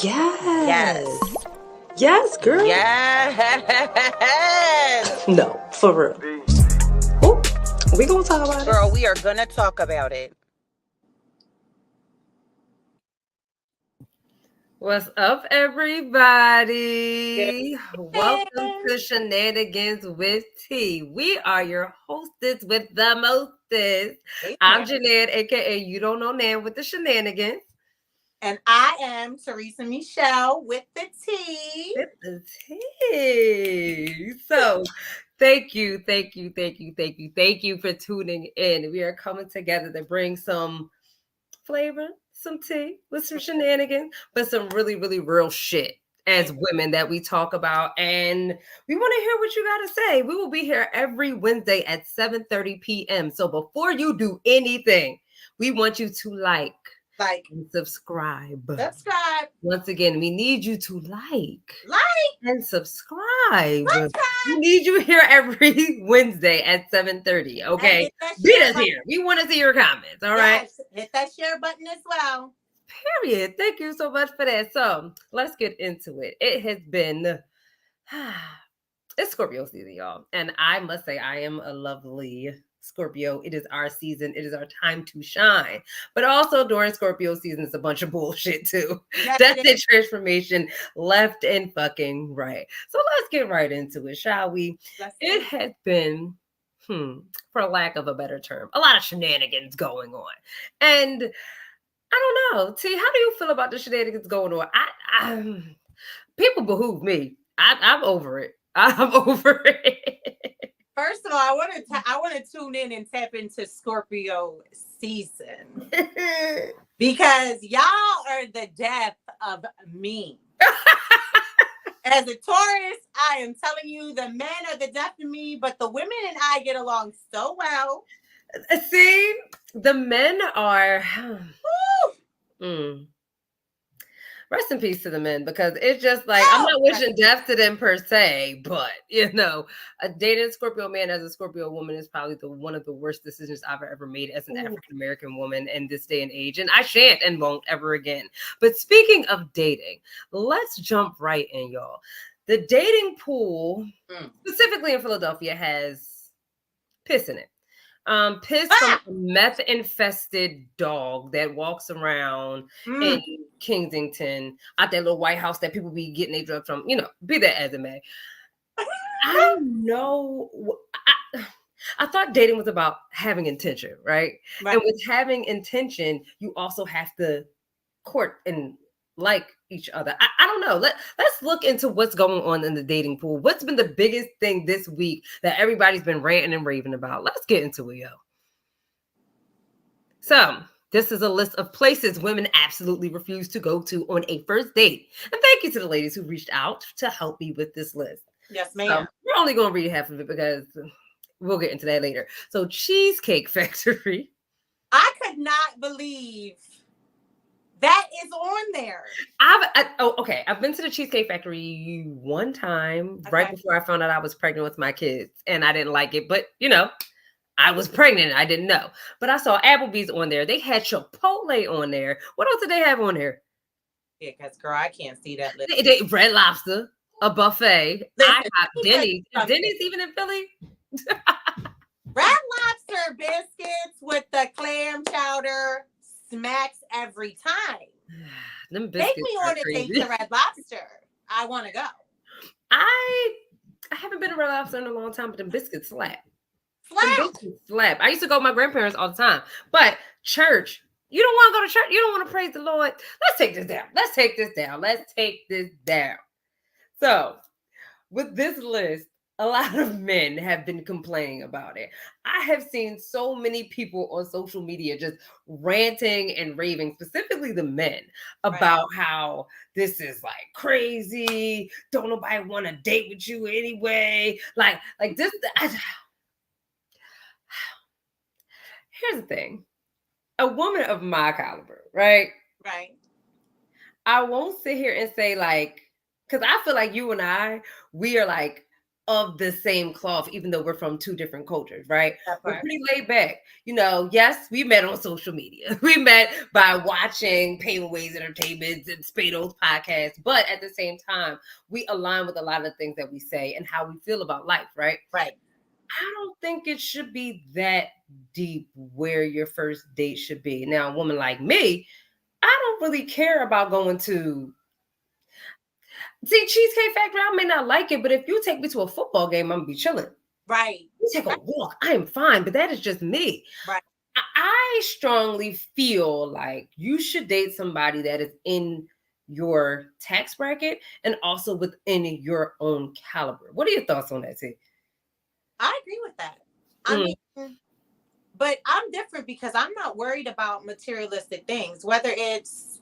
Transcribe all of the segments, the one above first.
Yes. Yes. Yes, girl. Yes. No, for real. Ooh, we gonna talk about it. Girl, we are going to talk about it. What's up, everybody? Welcome to sheNANigans with T. We are your hostess with the mostest. I'm Janan, aka You Don't Know Nan with the sheNANigans. And I am Teresa Michelle with the T. With the T. So thank you for tuning in. We are coming together to bring some flavor, some tea with some sheNANigans, but some really, really real shit as women that we talk about. And we want to hear what you got to say. We will be here every Wednesday at 7:30 p.m. So before you do anything, we want you to like and subscribe. Once again, we need you to like and subscribe. We need you here every Wednesday at 7:30. Okay, beat us here. We want to see your comments. All right. Yes, hit that share button as well. Period. Thank you so much for that. So let's get into it. It has been it's Scorpio season, y'all, and I must say I am a lovely Scorpio. It is our season. It is our time to shine. But also during Scorpio season, it's a bunch of bullshit too. That's the transformation left and fucking right. So let's get right into it, shall we? It has been, for lack of a better term, a lot of sheNANigans going on. And I don't know. T, how do you feel about the sheNANigans going on? I people behoove me. I'm over it. I'm over it. First of all, I want to tune in and tap into Scorpio season because y'all are the death of me. As a Taurus, I am telling you, the men are the death of me, but the women and I get along so well. See, the men are. Rest in peace to the men, because it's just like, I'm not wishing death to them per se, but dating a Scorpio man as a Scorpio woman is probably one of the worst decisions I've ever made as an African American woman in this day and age, and I shan't and won't ever again. But speaking of dating, let's jump right in, y'all. The dating pool, specifically in Philadelphia, has piss in it. Piss from a meth-infested dog that walks around in Kensington, out that little White House that people be getting their drugs from. Be that as it may. I don't know. I thought dating was about having intention, right? And with having intention, you also have to court and like each other. I don't know. Let's look into what's going on in the dating pool. What's been the biggest thing this week that everybody's been ranting and raving about? Let's get into it, yo. So this is a list of places women absolutely refuse to go to on a first date. And thank you to the ladies who reached out to help me with this list. Yes, ma'am. We're only going to read half of it because we'll get into that later. So Cheesecake Factory. I could not believe that is on there. I've been to the Cheesecake Factory one time right before I found out I was pregnant with my kids, and I didn't like it. But I was pregnant. I didn't know. But I saw Applebee's on there. They had Chipotle on there. What else did they have on there? Yeah, because girl, I can't see that list. Red Lobster, a buffet. I got Denny's. Is Denny's even in Philly? Red Lobster biscuits with the clam chowder smacks every time. Them biscuits Take me on a date to Red Lobster. I want to go. I haven't been to Red Lobster in a long time, but the biscuits slap. Slap. I used to go with my grandparents all the time. But church, you don't want to go to church. You don't want to praise the Lord. Let's take this down. So with this list, a lot of men have been complaining about it. I have seen so many people on social media just ranting and raving, specifically the men, about how this is like crazy. Don't nobody want to date with you anyway. Like this. Here's the thing. A woman of my caliber, right? Right. I won't sit here and say because I feel like you and we are like of the same cloth, even though we're from two different cultures, right? That We're part. pretty laid back. You know, yes, we met on social media. We met by watching Payways Entertainment and Spado's podcast, but at the same time, we align with a lot of the things that we say and how we feel about life, right? Right. I don't think it should be that deep where your first date should be. Now, a woman like me, I don't really care about going to Cheesecake Factory. I may not like it, but if you take me to a football game, I'm gonna be chilling. Right. You take a walk, I am fine, but that is just me. Right. I strongly feel like you should date somebody that is in your tax bracket and also within your own caliber. What are your thoughts on that, T? I agree with that. I mean, but I'm different because I'm not worried about materialistic things, whether it's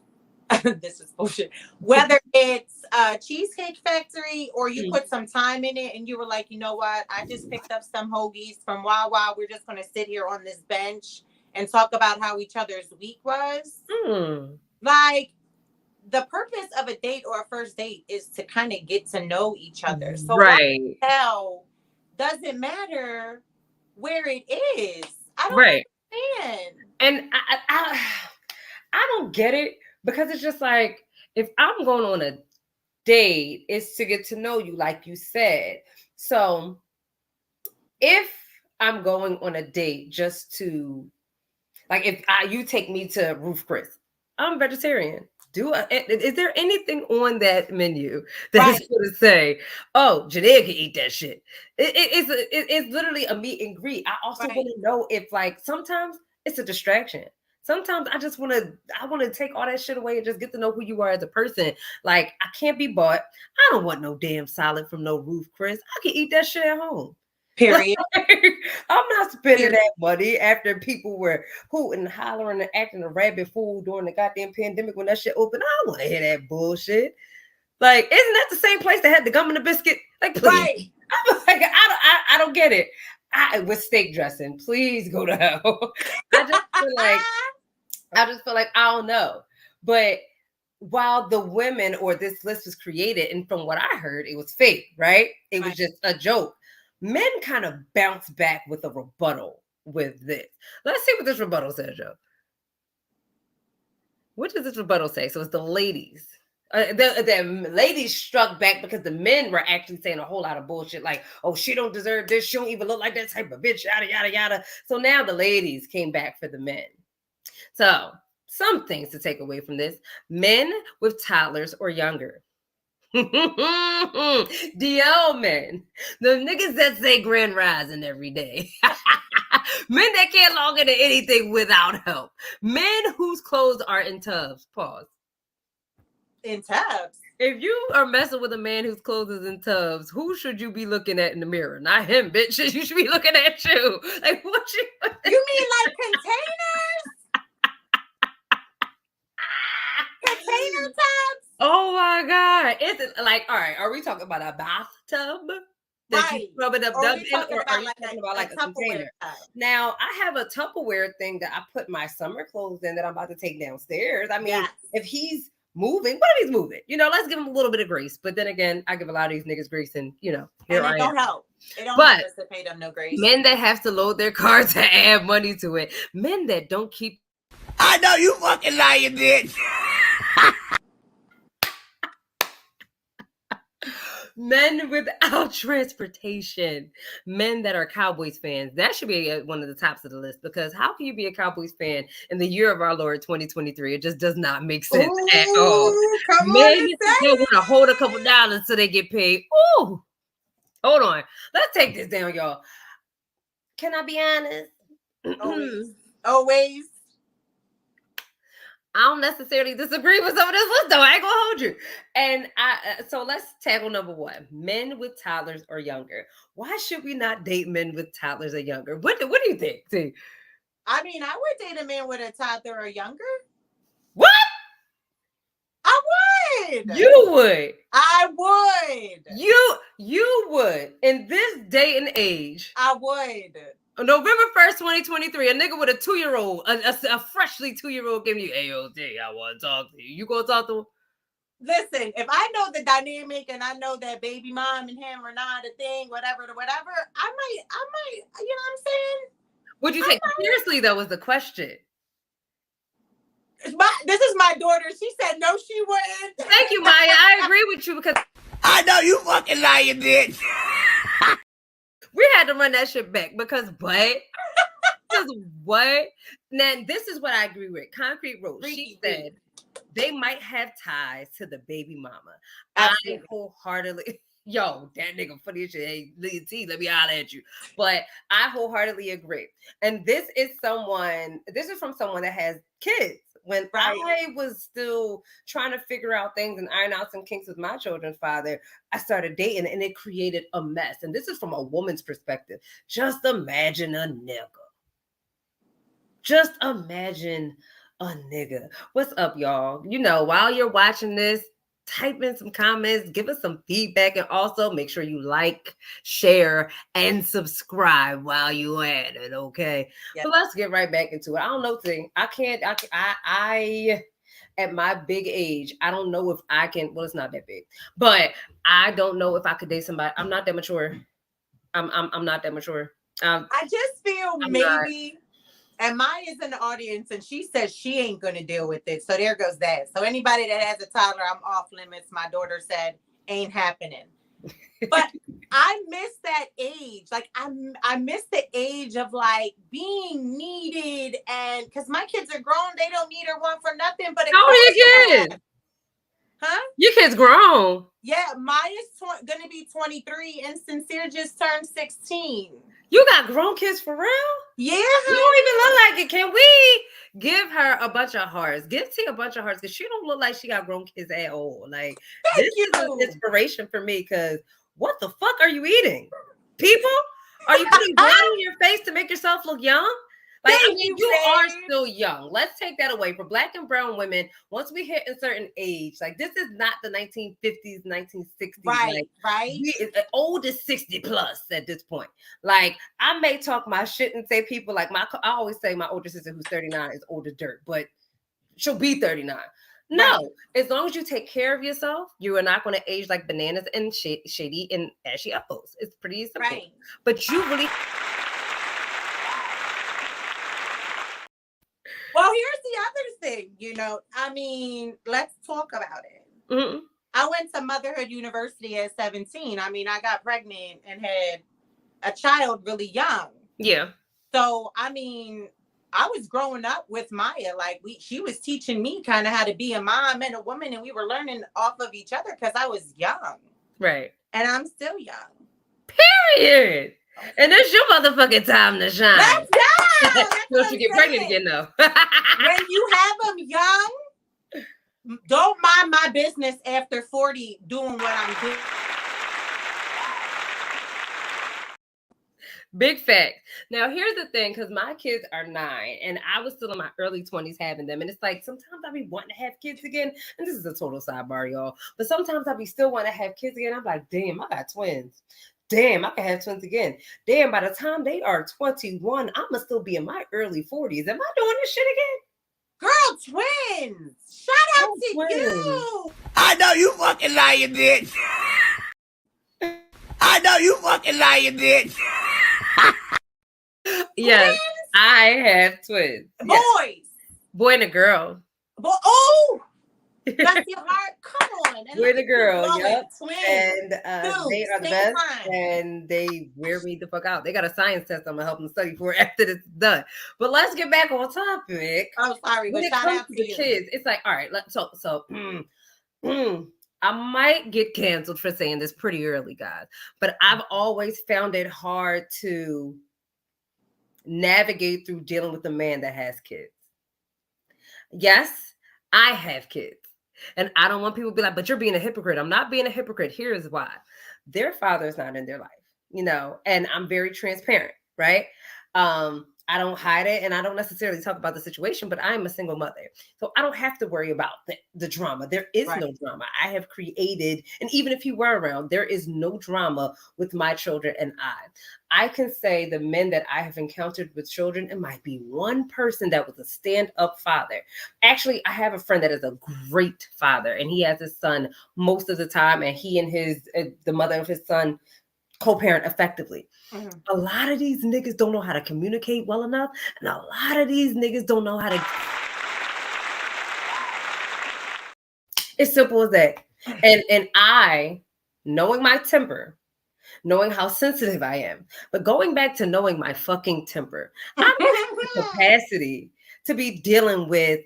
this is bullshit, whether it's a Cheesecake Factory or you put some time in it and you were like, you know what, I just picked up some hoagies from Wawa. We're just going to sit here on this bench and talk about how each other's week was. Like, the purpose of a date or a first date is to kind of get to know each other. So right. what the hell doesn't matter where it is. I don't understand. And I don't get it, because it's just like, if I'm going on a date, it's to get to know you, like you said. So if I'm going on a date just to, like, if you take me to Ruth Chris, I'm vegetarian. Is there anything on that menu that is going to say, oh, Janelle can eat that shit? It's literally a meet and greet. I also want to know if, like, sometimes it's a distraction. Sometimes I want to take all that shit away and just get to know who you are as a person. Like, I can't be bought. I don't want no damn salad from no Ruth Chris. I can eat that shit at home. Period. I'm not spending that money after people were hooting and hollering and acting a rabbit fool during the goddamn pandemic when that shit opened. I don't want to hear that bullshit. Like, isn't that the same place that had the gum and the biscuit? Like, please. I'm like, I don't get it. With steak dressing, please go to hell. I just feel like I don't know. But while the women or this list was created, and from what I heard, it was fake, right? It was just a joke. Men kind of bounce back with a rebuttal with this. Let's see what this rebuttal says, Joe. What does this rebuttal say? So it's the ladies. The ladies struck back because the men were actually saying a whole lot of bullshit, like, oh, she don't deserve this. She don't even look like that type of bitch, yada, yada, yada. So now the ladies came back for the men. So some things to take away from this: men with toddlers or younger. DL men, the niggas that say grand rising every day. Men that can't log into anything without help. Men whose clothes are in tubs. Pause. In tubs? If you are messing with a man whose clothes is in tubs, who should you be looking at in the mirror? Not him, bitch. You should be looking at you. Like, what you mean like containers? Container tubs? Oh my God. Is it like, all right, are we talking about a bathtub that you scrub it up in, or are you talking about like a container? Now, I have a Tupperware thing that I put my summer clothes in that I'm about to take downstairs. I mean, if he's moving, what if he's moving? You know, let's give him a little bit of grace. But then again, I give a lot of these niggas grace, and you know, and it don't help. It don't help us to pay them no grace. Men that have to load their car to add money to it. Men that don't keep. I know you fucking lying, bitch. Men without transportation. Men that are Cowboys fans. That should be one of the tops of the list, because how can you be a Cowboys fan in the year of our Lord 2023? It just does not make sense at all. Men that want to hold a couple dollars so they get paid. Ooh, hold on. Let's take this down, y'all. Can I be honest? Always. I don't necessarily disagree with some of this list, though. I ain't gonna hold you. And so let's tackle number one: men with toddlers or younger. Why should we not date men with toddlers or younger? What do you think? See? I mean, I would date a man with a toddler or younger. What? I would. You would. I would. You would. In this day and age, I would. November 1st, 2023, a nigga with a 2-year-old, a freshly 2-year-old giving you AOD, I want to talk to you. You gonna talk to him? Listen, if I know the dynamic and I know that baby mom and him are not a thing, whatever, I might, you know what I'm saying? Would you take it seriously though? Was the question. This is my daughter. She said no, she wouldn't. Thank you, Maya. I agree with you because I know you fucking lying, bitch. we had to run that shit back because what? What? Now, this is what I agree with. Concrete Rose. She said they might have ties to the baby mama. Absolutely. I wholeheartedly, yo, that nigga funny as shit. Hey, T, let me holler at you. But I wholeheartedly agree. And this is from someone that has kids. When I was still trying to figure out things and iron out some kinks with my children's father, I started dating and it created a mess. And this is from a woman's perspective. Just imagine a nigga. Just imagine a nigga. What's up, y'all? You know, while you're watching this, type in some comments, give us some feedback, and also make sure you like, share, and subscribe while you at it, okay? Yep. So let's get right back into it. I don't know, I at my big age, I don't know if I can, well, it's not that big, but I don't know if I could date somebody. I'm not that mature. I'm not that mature. I just feel maybe... And Maya's in the audience, and she says she ain't going to deal with it. So there goes that. So anybody that has a toddler, I'm off limits. My daughter said, ain't happening. But I miss that age. Like, I miss the age of, like, being needed. And because my kids are grown, they don't need or want for nothing. But how old are your kids? Huh? Your kids grown. Yeah, Maya's going to be 23, and Sincere just turned 16. You got grown kids for real? Yeah. You don't even look like it. Can we give her a bunch of hearts? Give T a bunch of hearts because she don't look like she got grown kids at all. Like, this is an inspiration for me because what the fuck are you eating? People? Are you putting blood on your face to make yourself look young? Like, I mean, you are still young. Let's take that away. For Black and brown women, once we hit a certain age, like this is not the 1950s, 1960s. Right, like, right. Old is 60 plus at this point. Like, I may talk my shit and say people like I always say my older sister who's 39 is old as dirt, but she'll be 39. No, as long as you take care of yourself, you are not going to age like bananas and shady and ashy apples. It's pretty simple. Right. But you really... Well, here's the other thing, you know, I mean, let's talk about it. Mm-hmm. I went to Motherhood University at 17. I mean, I got pregnant and had a child really young. Yeah. So, I mean, I was growing up with Maya. Like, she was teaching me kind of how to be a mom and a woman, and we were learning off of each other because I was young. Right. And I'm still young. Period. And it's your motherfucking time to shine. Let's go. Don't you get pregnant again, though. When you have them young, don't mind my business after 40 doing what I'm doing. Big fact. Now, here's the thing, because my kids are 9, and I was still in my early 20s having them. And it's like, sometimes I be wanting to have kids again. And this is a total sidebar, y'all. But sometimes I be still want to have kids again. I'm like, damn, I got twins. Damn, I can have twins again. Damn, by the time they are 21, I'm going to still be in my early 40s. Am I doing this shit again? Girl, twins. Shout out to twins. You. I know you fucking lying, bitch. I know you fucking lying, bitch. Yes, twins? I have twins. Boys. Yes. Boy and a girl. Oh! That's your heart. Come on. Boy and a girl. Yep. Twins. And they are the best. And they wear me the fuck out. They got a science test I'm going to help them study for after it's done. But let's get back on topic. Oh, sorry. When it comes to the kids, it's like, all right, I might get canceled for saying this pretty early, guys. But I've always found it hard to navigate through dealing with a man that has kids. Yes, I have kids. And I don't want people to be like, but you're being a hypocrite. I'm not being a hypocrite. Here's why. Their father is not in their life, you know, and I'm very transparent, right? I don't hide it, and I don't necessarily talk about the situation, but I'm a single mother. So I don't have to worry about the drama. There is no drama. I have created, and even if you were around, there is no drama with my children and I can say the men that I have encountered with children, it might be one person that was a stand-up father. Actually, I have a friend that is a great father, and he has his son most of the time, and he and the mother of his son co-parent effectively. A lot of these niggas don't know how to communicate well enough, and a lot of these niggas don't know how to. It's simple as that. And I, knowing my temper, knowing how sensitive I am, but going back to knowing my fucking temper, I don't have the capacity to be dealing with,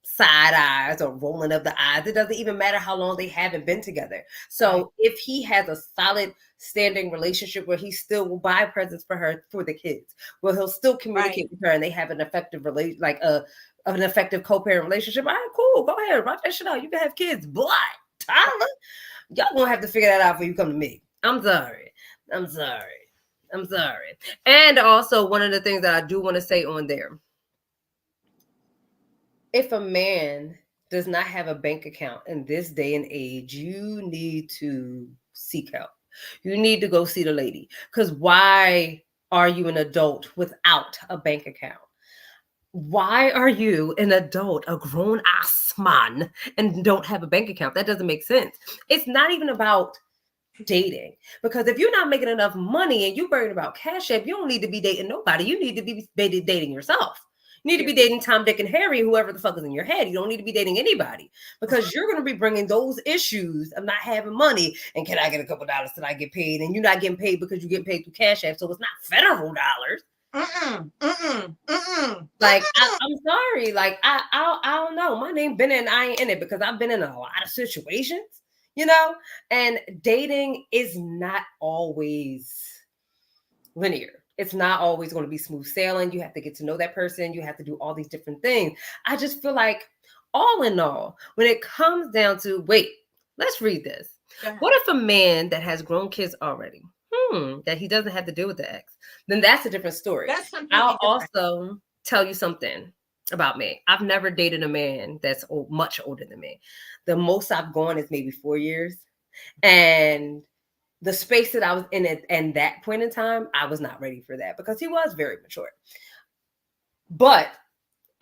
side eyes or rolling of the eyes. It doesn't even matter how long they haven't been together. So if he has a solid standing relationship where he still will buy presents for her for the kids, well, he'll still communicate with her, and they have an effective an effective co-parent relationship. All right, cool. Go ahead, rock that shit out. You can have kids. But Tyler, y'all gonna have to figure that out before you come to me. I'm sorry. And also, one of the things that I do want to say on there, if a man does not have a bank account in this day and age, you need to seek help. You need to go see the lady. Because why are you an adult without a bank account? Why are you an adult, a grown-ass man, and don't have a bank account? That doesn't make sense. It's not even about dating. Because if you're not making enough money and you're worried about Cash App, you don't need to be dating nobody. You need to be dating yourself. You need to be dating Tom, Dick, and Harry, whoever the fuck is in your head. You don't need to be dating anybody, because you're going to be bringing those issues of not having money. And can I get a couple dollars till I get paid? And you're not getting paid because you're getting paid through Cash App. So it's not federal dollars. Like, I'm sorry. Like, I don't know. My name been in, I ain't in it, because I've been in a lot of situations, and dating is not always linear. It's not always going to be smooth sailing. You have to get to know that person. You have to do all these different things. I just feel like, all in all, when it comes down to, wait, let's read this. What if a man that has grown kids already, that he doesn't have to deal with the ex? Then that's a different story. I'll also tell you something about me. I've never dated a man that's much older than me. The most I've gone is maybe 4 years. And the space that I was in at that point in time, I was not ready for that, because he was very mature. But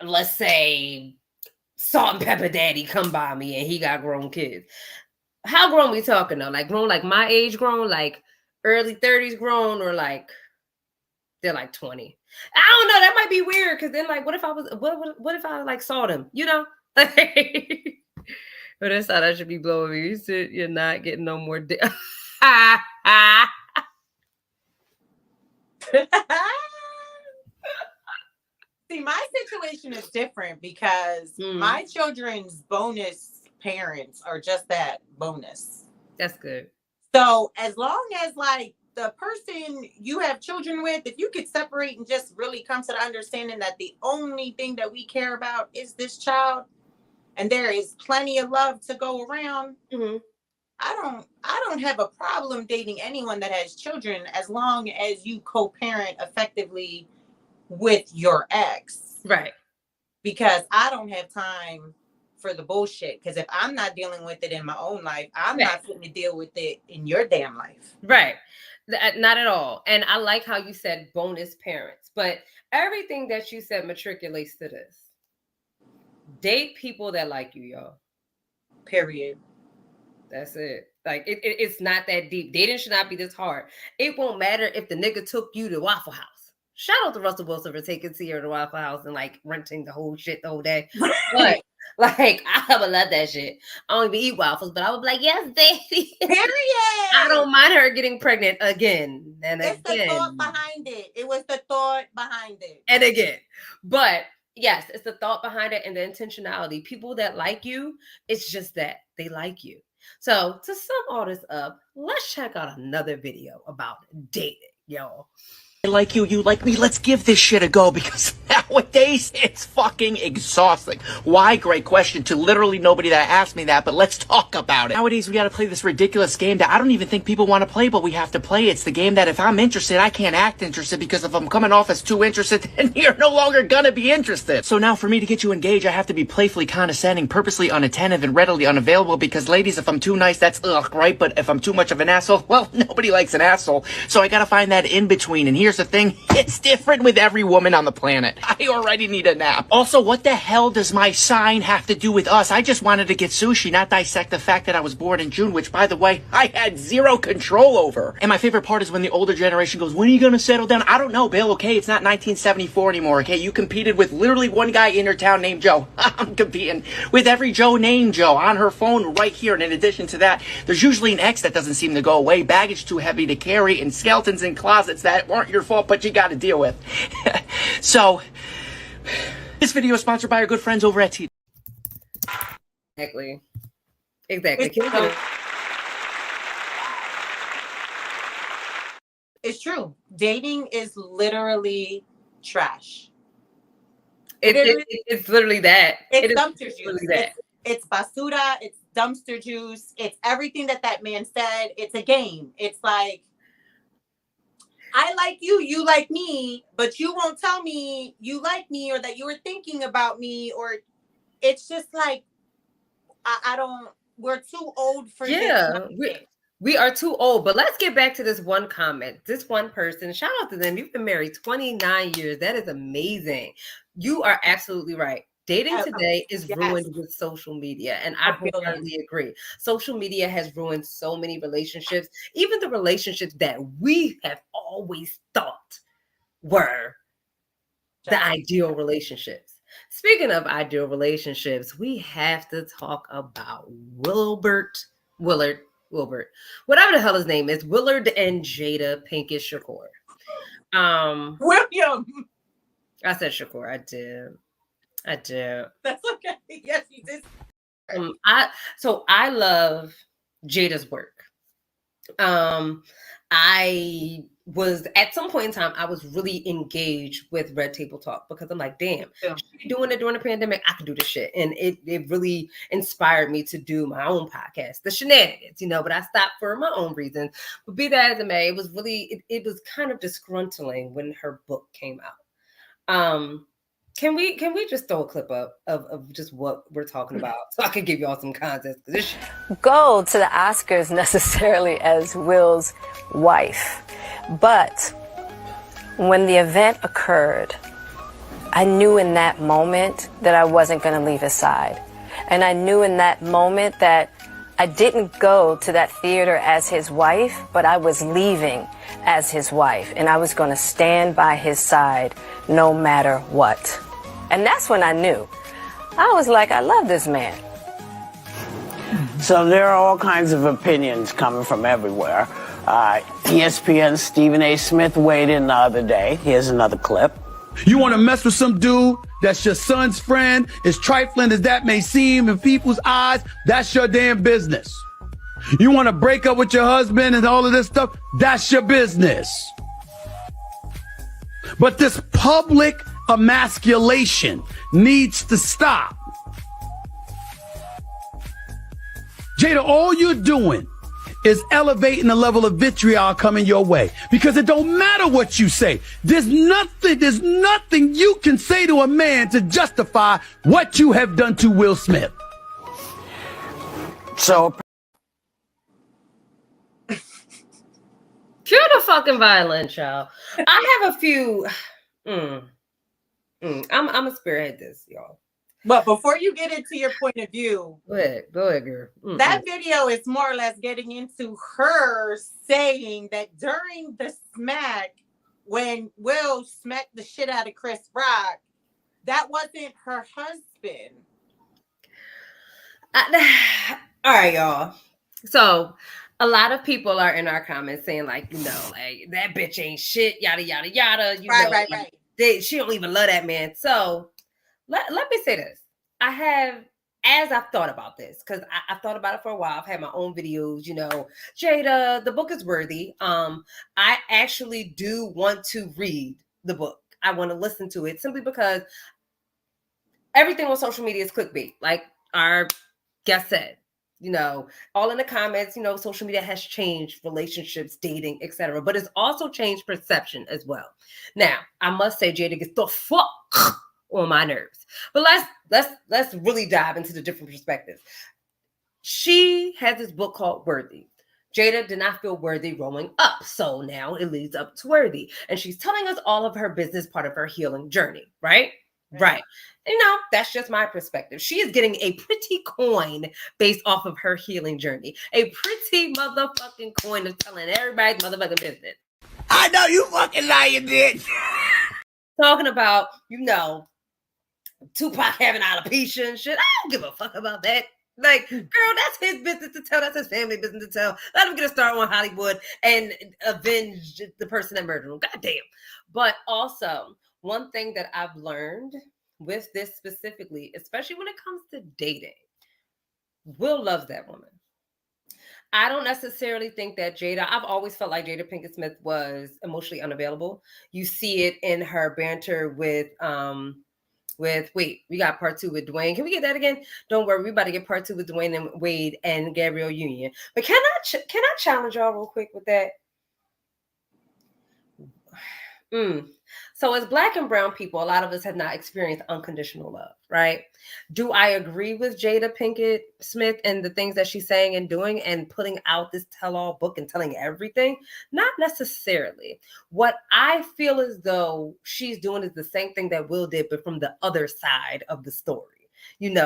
let's say Salt and Pepper Daddy come by me and he got grown kids. How grown we talking though? Like grown, like my age grown, like early 30s grown, or like they're like 20? I don't know. That might be weird, because then like, what if I like saw them? But that's how that should be blowing me. You said you're not getting no more dick. See, my situation is different, because my children's bonus parents are just that, bonus. That's good. So as long as like the person you have children with, if you could separate and just really come to the understanding that the only thing that we care about is this child, and there is plenty of love to go around, I don't have a problem dating anyone that has children, as long as you co-parent effectively with your ex. Right. Because I don't have time for the bullshit. Because if I'm not dealing with it in my own life, I'm not going to deal with it in your damn life. Right. Not at all. And I like how you said bonus parents, but everything that you said matriculates to this. Date people that like you, y'all. Period. That's it. Like, it's not that deep. Dating should not be this hard. It won't matter if the nigga took you to Waffle House. Shout out to Russell Wilson for taking Sierra to Waffle House and like renting the whole shit the whole day. But like, I would love that shit. I don't even eat waffles, but I would be like, yes, baby. Period. I don't mind her getting pregnant again and it's again. The thought behind it. It was the thought behind it. And again. But yes, it's the thought behind it and the intentionality. People that like you, it's just that they like you. So to sum all this up, let's check out another video about dating, y'all. I like you, you like me, let's give this shit a go, because nowadays it's fucking exhausting. Why? Great question to literally nobody that asked me that, but let's talk about it. Nowadays we gotta play this ridiculous game that I don't even think people want to play, but we have to play. It's the game that if I'm interested, I can't act interested, because if I'm coming off as too interested, then you're no longer gonna be interested. So now for me to get you engaged, I have to be playfully condescending, purposely unattentive, and readily unavailable, because ladies, if I'm too nice, that's ugh, right? But if I'm too much of an asshole, well, nobody likes an asshole. So I gotta find that in between, and here's the thing, it's different with every woman on the planet. I already need a nap. Also, what the hell does my sign have to do with us? I just wanted to get sushi, not dissect the fact that I was born in June, which, by the way, I had zero control over. And my favorite part is when the older generation goes, when are you gonna settle down? I don't know, Bill, okay? It's not 1974 anymore, okay? You competed with literally one guy in your town named Joe. I'm competing with every Joe named Joe on her phone right here. And in addition to that, there's usually an ex that doesn't seem to go away, baggage too heavy to carry, and skeletons in closets that weren't your fault, but you gotta deal with. So, this video is sponsored by our good friends over at T. Exactly. It's true. Dating is literally trash. It's literally that. It's dumpster juice. It's basura. It's dumpster juice. It's everything that man said. It's a game. It's like, I like you, you like me, but you won't tell me you like me or that you were thinking about me, or it's just like, I don't, we're too old for this. We are too old, but let's get back to this one comment. This one person, shout out to them. You've been married 29 years. That is amazing. You are absolutely right. Dating today is ruined with social media, and I wholeheartedly agree. Social media has ruined so many relationships, even the relationships that we have always thought were the ideal relationships. Speaking of ideal relationships, we have to talk about Willard, whatever the hell his name is, Willard and Jada Pinkett Shakur. William. I said Shakur. I did. That's okay. Yes, you did. I love Jada's work. I was at some point in time, I was really engaged with Red Table Talk, because I'm like, damn, she doing it during the pandemic, I could do this shit. And it really inspired me to do my own podcast, the sheNANigans, but I stopped for my own reasons. But be that as it may, it was really, it was kind of disgruntling when her book came out. Can we just throw a clip up of just what we're talking about so I can give y'all some context? Go to the Oscars necessarily as Will's wife, but when the event occurred, I knew in that moment that I wasn't going to leave his side. And I knew in that moment that I didn't go to that theater as his wife, but I was leaving as his wife, and I was going to stand by his side no matter what. And that's when I knew. I was like, I love this man. So there are all kinds of opinions coming from everywhere. ESPN's Stephen A. Smith weighed in the other day. Here's another clip. You want to mess with some dude that's your son's friend, as trifling as that may seem in people's eyes, that's your damn business. You want to break up with your husband and all of this stuff, that's your business. But this public emasculation needs to stop. Jada, all you're doing is elevating the level of vitriol coming your way, because it don't matter what you say. There's nothing you can say to a man to justify what you have done to Will Smith. So cue the fucking violin, child. I have a few. I'm gonna spearhead this, y'all. But before you get into your point of view, go ahead, girl. That video is more or less getting into her saying that during the smack, when Will smacked the shit out of Chris Rock, that wasn't her husband. All right, y'all. So a lot of people are in our comments saying, like, like, that bitch ain't shit, yada yada yada. Right. She don't even love that man. So let me say this. I have as I've thought about this, because I've thought about it for a while, I've had my own videos, Jada, the book is worthy. I actually do want to read the book. I want to listen to it simply because everything on social media is clickbait, like our guest said. All in the comments, social media has changed relationships, dating, etc. But it's also changed perception as well. Now, I must say Jada gets the fuck on my nerves. But let's really dive into the different perspectives. She has this book called Worthy. Jada did not feel worthy growing up, so now it leads up to worthy. And she's telling us all of her business, part of her healing journey, right? Right. That's just my perspective. She is getting a pretty coin based off of her healing journey. A pretty motherfucking coin of telling everybody's motherfucking business. I know you fucking lying, bitch. Talking about, Tupac having alopecia and shit. I don't give a fuck about that. Like, girl, that's his business to tell. That's his family business to tell. Let him get a start on Hollywood and avenge the person that murdered him. Goddamn. But also, one thing that I've learned with this specifically, especially when it comes to dating, Will loves that woman. I don't necessarily think that I've always felt like Jada Pinkett Smith was emotionally unavailable. You see it in her banter with we got part 2 with Dwayne. Can we get that again? Don't worry, we about to get part 2 with Dwayne and Wade and Gabrielle Union. But can I challenge y'all real quick with that? So as Black and brown people, a lot of us have not experienced unconditional love, right? Do I agree with Jada Pinkett Smith and the things that she's saying and doing and putting out this tell-all book and telling everything? Not necessarily. What I feel as though she's doing is the same thing that Will did, but from the other side of the story.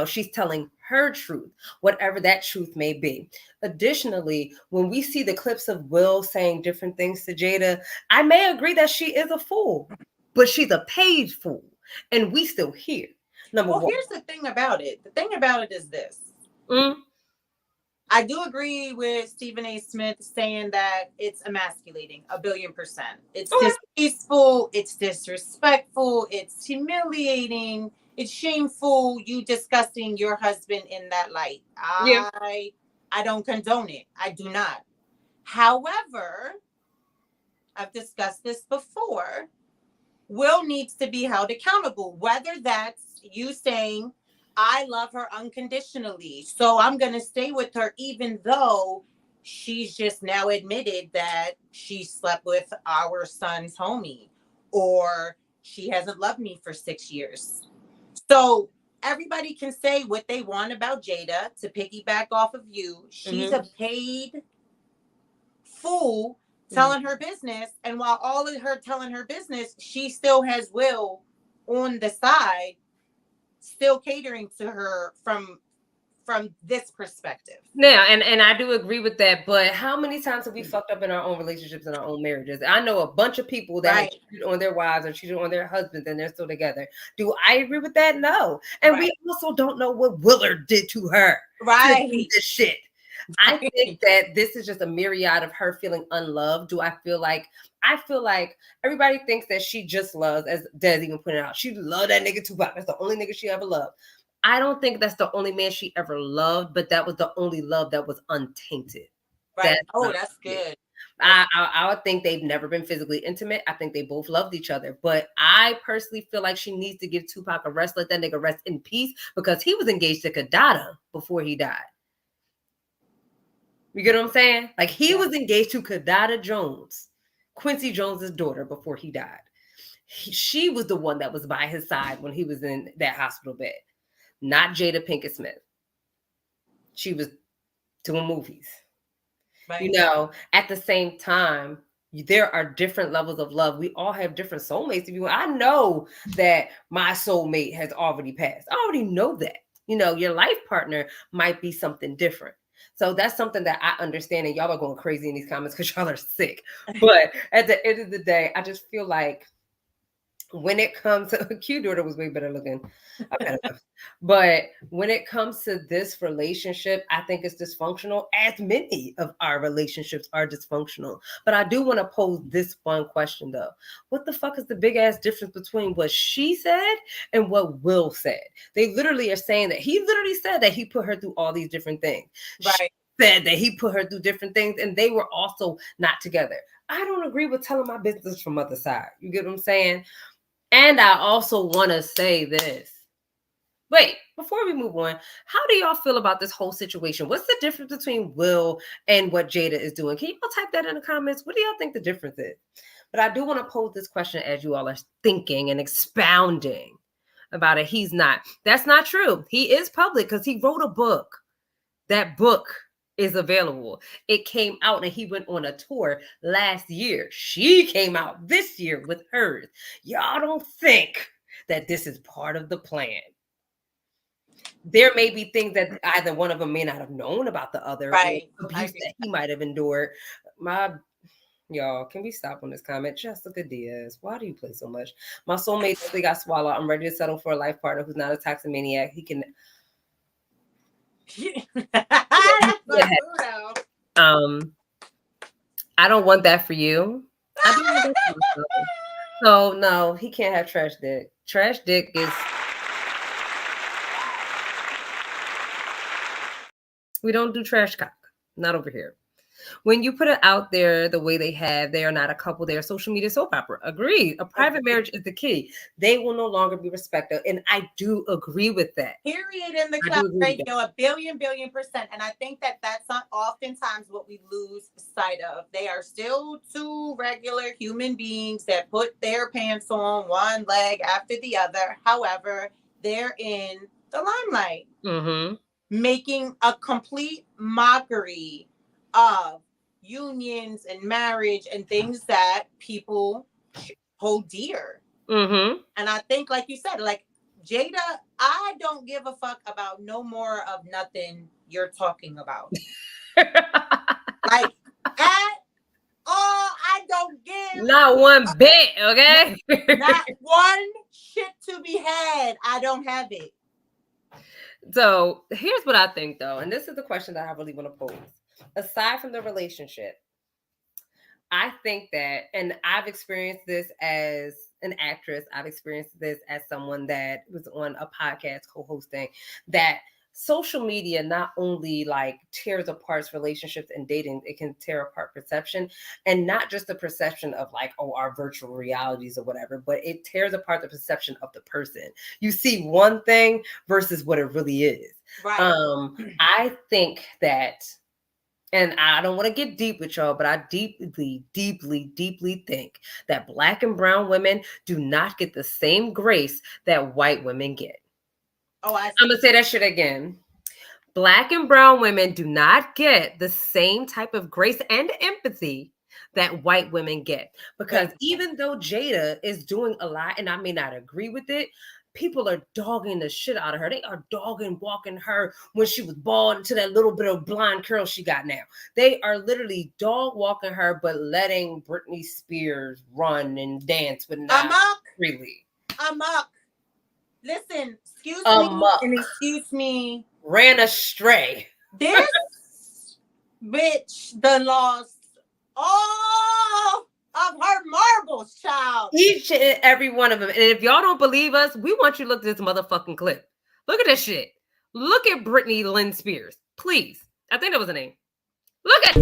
She's telling her truth, whatever that truth may be. Additionally, when we see the clips of Will saying different things to Jada, I may agree that she is a fool, but she's a paid fool, and we still here. Number one. Here's the thing about it. The thing about it is this. I do agree with Stephen A. Smith saying that it's emasculating 1,000,000,000%. It's distasteful, it's disrespectful, it's humiliating, it's shameful, you discussing your husband in that light. I don't condone it. I do not. However, I've discussed this before. Will needs to be held accountable, whether that's you saying, I love her unconditionally, so I'm going to stay with her, even though she's just now admitted that she slept with our son's homie, or she hasn't loved me for 6 years. So everybody can say what they want about Jada. To piggyback off of you, she's a paid fool telling her business. And while all of her telling her business, she still has Will on the side, still catering to her from this perspective. Now, and I do agree with that, but how many times have we fucked up in our own relationships and our own marriages? I know a bunch of people that have cheated on their wives or cheated on their husbands and they're still together. Do I agree with that? No. And we also don't know what Willard did to her. Right. To do this shit. I think that this is just a myriad of her feeling unloved. I feel like everybody thinks that she just loves, as Des even pointed out, she loved that nigga Tupac. That's the only nigga she ever loved. I don't think that's the only man she ever loved, but that was the only love that was untainted. Right. That's good. I would think they've never been physically intimate. I think they both loved each other. But I personally feel like she needs to give Tupac a rest, let that nigga rest in peace, because he was engaged to Kadada before he died. You get what I'm saying? Like, he was engaged to Kadada Jones, Quincy Jones's daughter, before he died. She was the one that was by his side when he was in that hospital bed, not Jada Pinkett Smith. She was doing movies. Right. At the same time, there are different levels of love. We all have different soulmates. I know that my soulmate has already passed. I already know that. Your life partner might be something different. So that's something that I understand, and y'all are going crazy in these comments because y'all are sick. But at the end of the day, I just feel like when it comes to Q daughter was way better looking. But when it comes to this relationship, I think it's dysfunctional, as many of our relationships are dysfunctional. But I do want to pose this one question though. What the fuck is the big ass difference between what she said and what Will said? They literally are saying that he literally said that he put her through all these different things. Right. She said that he put her through different things and they were also not together. I don't agree with telling my business from other side. You get what I'm saying? And I also want to say this. Wait, before we move on, how do y'all feel about this whole situation? What's the difference between Will and what Jada is doing? Can y'all type that in the comments? What do y'all think the difference is? But I do want to pose this question as you all are thinking and expounding about it. He's not. That's not true. He is public because he wrote a book. That book is available. It came out and he went on a tour last year. She came out this year with hers. Y'all don't think that this is part of the plan. There may be things that either one of them may not have known about the other, right? Abuse that he might have endured. Y'all, can we stop on this comment? Jessica Diaz, why do you play so much? My soulmate definitely got swallowed. I'm ready to settle for a life partner who's not a toximaniac. He can. I don't want that for you. I don't want that for myself. So no, he can't have trash dick. Trash dick is. We don't do trash cock. Not over here. When you put it out there the way they have, they are not a couple. They are social media soap opera. Agreed. A private marriage is the key. They will no longer be respected. And I do agree with that. Period in the club radio, a billion %. And I think that that's not oftentimes what we lose sight of. They are still two regular human beings that put their pants on one leg after the other. However, they're in the limelight. Mm-hmm. Making a complete mockery of unions and marriage and things that people hold dear. Mm-hmm. And I think, like you said, like Jada, I don't give a fuck about no more of nothing you're talking about. Like at all, I don't give not one bit, okay? Not one shit to be had. I don't have it. So here's what I think, though, and this is the question that I really want to pose. Aside from the relationship, I think that, and I've experienced this as an actress, I've experienced this as someone that was on a podcast co-hosting, that social media not only like tears apart relationships and dating, it can tear apart perception, and not just the perception of like, oh, our virtual realities or whatever, but it tears apart the perception of the person. You see one thing versus what it really is. Right. I think that, and I don't want to get deep with y'all, but I deeply think that Black and brown women do not get the same grace that white women get. Oh, I'm going to say that shit again. Black and brown women do not get the same type of grace and empathy that white women get. Because even though Jada is doing a lot, and I may not agree with it, people are dogging the shit out of her. They are walking her when she was bald into that little bit of blonde curl she got now. They are literally dog walking her, but letting Britney Spears run and dance with not freely. Amok. Listen, excuse me. Ran astray. This bitch done lost all of her marbles, child. Each and every one of them. And if y'all don't believe us, we want you to look at this motherfucking clip. Look at this shit. Look at Britney Lynn Spears. Please. I think that was the name. Look at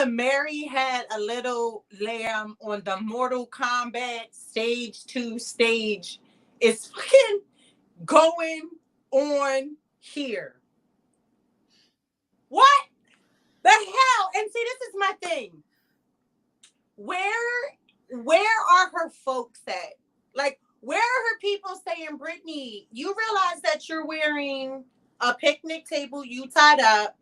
Mary had a little lamb on the Mortal Kombat stage 2 stage is fucking going on here. What? The hell? And see, this is my thing. Where are her folks at? Like, where are her people saying, Brittany, you realize that you're wearing a picnic table you tied up,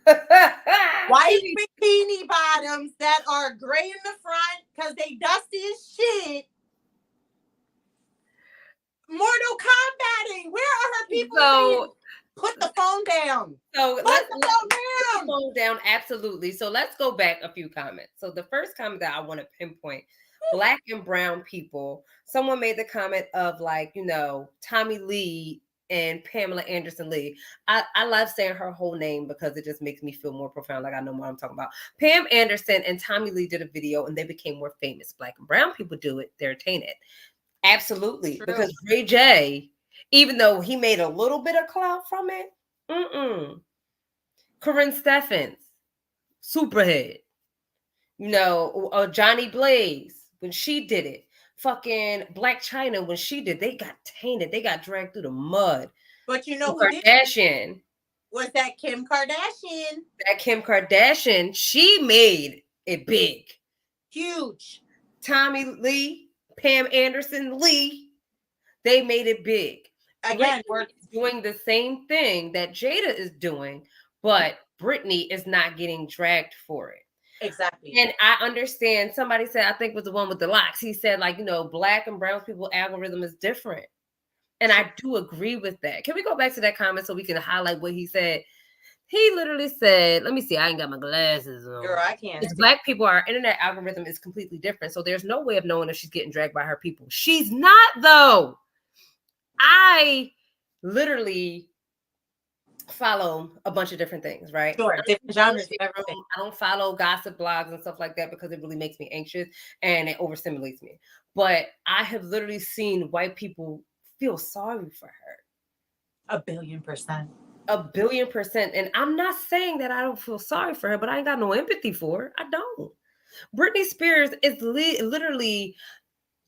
white bikini bottoms that are gray in the front because they dusty as shit. Mortal Kombating. Where are her people saying, put the phone down? So let's put the phone down. Absolutely. So let's go back a few comments. So the first comment that I want to pinpoint, Black and brown people. Someone made the comment of like, you know, Tommy Lee and Pamela Anderson Lee. I love saying her whole name because it just makes me feel more profound, like I know what I'm talking about. Pam Anderson and Tommy Lee did a video and they became more famous. Black and brown people do it, they're tainted. Absolutely. True. Because Ray J, even though he made a little bit of clout from it, Corinne Steffens, Superhead, you know, Johnny Blaze, when she did it, fucking Black China, when she did, they got tainted. They got dragged through the mud. But you know Kim Kardashian. Was that Kim Kardashian? That Kim Kardashian, she made it big. Huge. Tommy Lee, Pam Anderson Lee, they made it big. Again, we're doing the same thing that Jada is doing, but Brittany is not getting dragged for it. Exactly. And I understand, somebody said, I think it was the one with the locks. He said, like, you know, Black and brown people algorithm is different. And I do agree with that. Can we go back to that comment so we can highlight what he said? He literally said, let me see, I ain't got my glasses on. Girl, I can't. Because Black people, our internet algorithm is completely different. So there's no way of knowing if she's getting dragged by her people. She's not, though. I literally follow a bunch of different things, right? Sure, different genres. I don't follow gossip blogs and stuff like that because it really makes me anxious and it overstimulates me. But I have literally seen white people feel sorry for her. 1,000,000,000%. 1,000,000,000%. And I'm not saying that I don't feel sorry for her, but I ain't got no empathy for her. I don't. Britney Spears is literally